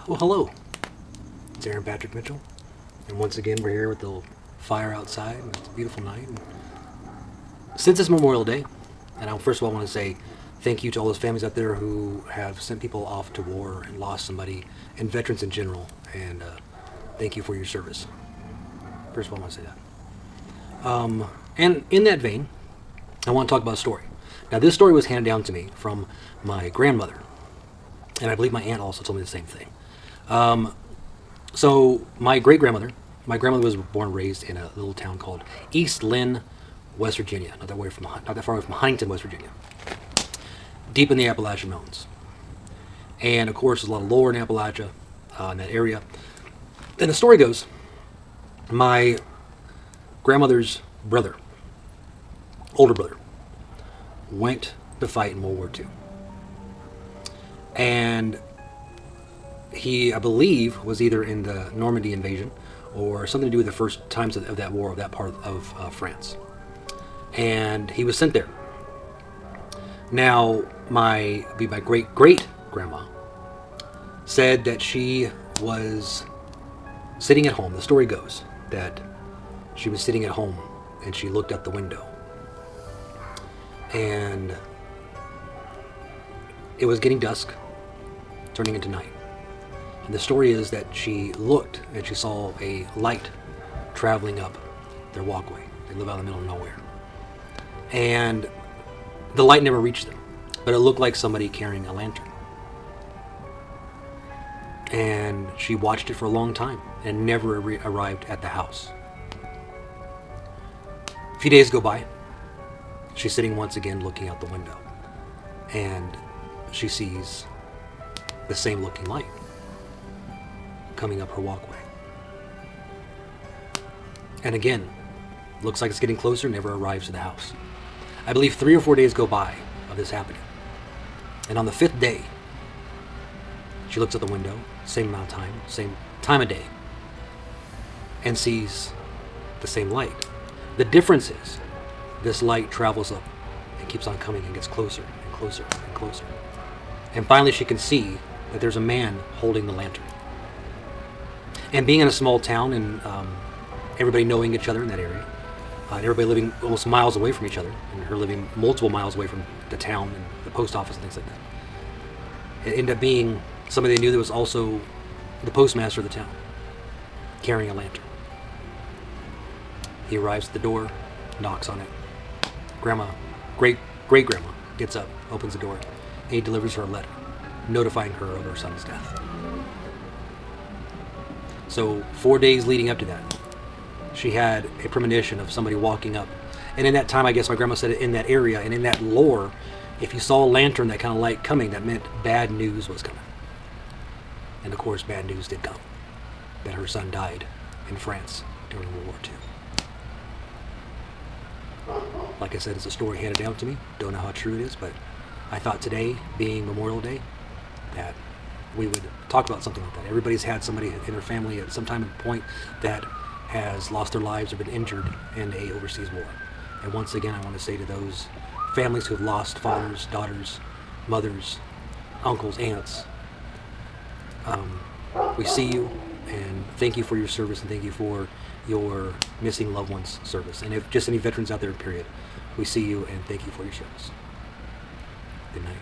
Well, hello. It's Aaron Patrick Mitchell. And once again, we're here with the fire outside. And it's a beautiful night. And since it's Memorial Day, and first of all, I want to say thank you to all those families out there who have sent people off to war and lost somebody, and veterans in general. And thank you for your service. First of all, I want to say that. And in that vein, I want to talk about a story. Now, this story was handed down to me from my grandmother. And I believe my aunt also told me the same thing. So my grandmother was born and raised in a little town called East Lynn, West Virginia, not that far away from Huntington, West Virginia, deep in the Appalachian Mountains. And of course, there's a lot of lore in Appalachia, in that area. And the story goes, my grandmother's brother, older brother, went to fight in World War II. And he, I believe, was either in the Normandy invasion or something to do with the first times of that war, of that part of France. And he was sent there. Now, my great-great-grandma said that she was sitting at home. The story goes that she was sitting at home and she looked out the window. And it was getting dusk, turning into night. And the story is that she looked and she saw a light traveling up their walkway. They live out in the middle of nowhere. And the light never reached them, but it looked like somebody carrying a lantern. And she watched it for a long time and never arrived at the house. A few days go by. She's sitting once again looking out the window. And she sees the same looking light coming up her walkway. And again, looks like it's getting closer, never arrives to the house. I believe 3 or 4 days go by of this happening. And on the 5th day, she looks at the window, same amount of time, same time of day, and sees the same light. The difference is this light travels up and keeps on coming and gets closer and closer and closer. And finally she can see that there's a man holding the lantern. And being in a small town and everybody knowing each other in that area, and everybody living almost miles away from each other, and her living multiple miles away from the town and the post office and things like that, it ended up being somebody they knew that was also the postmaster of the town, carrying a lantern. He arrives at the door, knocks on it. Great-grandma gets up, opens the door, and he delivers her a letter notifying her of her son's death. So 4 days leading up to that, she had a premonition of somebody walking up. And in that time, I guess my grandma said it, in that area and in that lore, if you saw a lantern, that kind of light coming, that meant bad news was coming. And of course, bad news did come. That her son died in France during World War II. Like I said, it's a story handed down to me. Don't know how true it is, but I thought today, being Memorial Day, that we would talk about something like that. Everybody's had somebody in their family at some time and point that has lost their lives or been injured in a overseas war. And once again, I want to say to those families who have lost fathers, daughters, mothers, uncles, aunts, we see you, and thank you for your service, and thank you for your missing loved ones' service. And if just any veterans out there, period, we see you and thank you for your service. Good night.